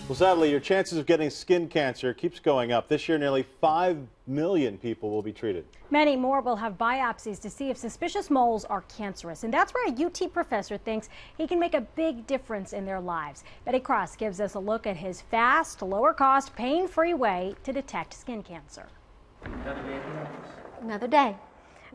Well, sadly, your chances of getting skin cancer keeps going up. This year, nearly 5 million people will be treated. Many more will have biopsies to see if suspicious moles are cancerous. And that's where a UT professor thinks he can make a big difference in their lives. Betty Cross gives us a look at his fast, lower-cost, pain-free way to detect skin cancer. Another day.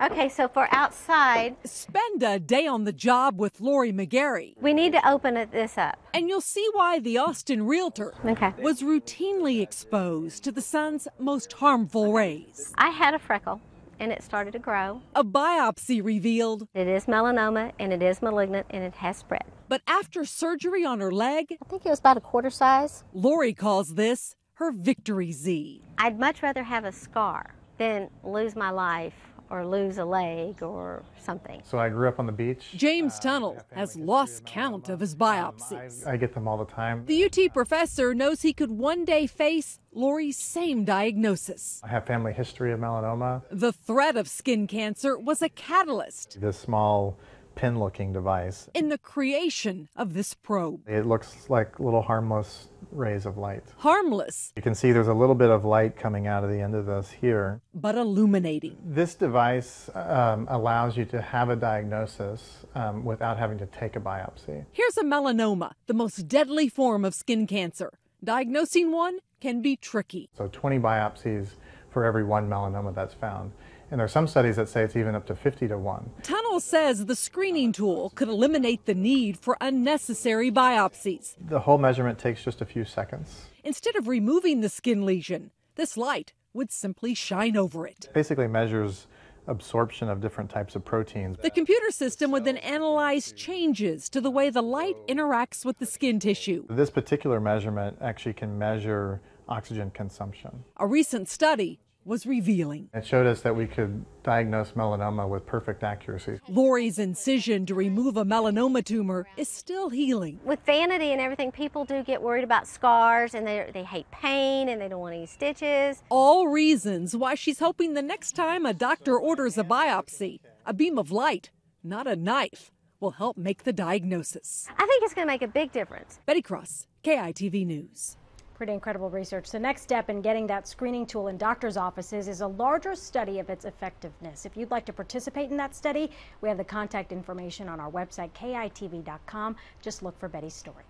Okay, so for outside, Spend a day on the job with Lori McGarry, we need to open this up. and you'll see why the Austin realtor Okay. was routinely exposed to the sun's most harmful rays. I had a freckle and it started to grow. A biopsy revealed, It is melanoma and it is malignant and it has spread. but after surgery on her leg, I think it was about a quarter size. Lori calls this her victory Z. I'd much rather have a scar than lose my life or lose a leg or something. So I grew up on the beach. James Tunnell has lost count of his biopsies. I get them all the time. The UT professor knows he could one day face Lori's same diagnosis. I have family history of melanoma. The threat of skin cancer was a catalyst This small pin-looking device. in the creation of this probe. It looks like little harmless rays of light. Harmless, You can see there's a little bit of light coming out of the end of this here. but illuminating. This device allows you to have a diagnosis without having to take a biopsy. Here's a melanoma, the most deadly form of skin cancer. Diagnosing one can be tricky. So 20 biopsies for every one melanoma that's found. And there are some studies that say it's even up to 50 to 1. Tunnell says the screening tool could eliminate the need for unnecessary biopsies. The whole measurement takes just a few seconds. Instead of removing the skin lesion, this light would simply shine over it. It basically measures absorption of different types of proteins. The computer system would then analyze changes to the way the light interacts with the skin tissue. This particular measurement actually can measure oxygen consumption. A recent study was revealing. It showed us that we could diagnose melanoma with perfect accuracy. Lori's incision to remove a melanoma tumor is still healing. With vanity and everything, people do get worried about scars and they hate pain and they don't want any stitches. All reasons why she's hoping the next time a doctor orders a biopsy, a beam of light, not a knife, will help make the diagnosis. I think it's going to make a big difference. Betty Cross, KITV News. Pretty incredible research. The next step in getting that screening tool in doctors' offices is a larger study of its effectiveness. If you'd like to participate in that study, we have the contact information on our website, KITV.com. Just look for Betty's story.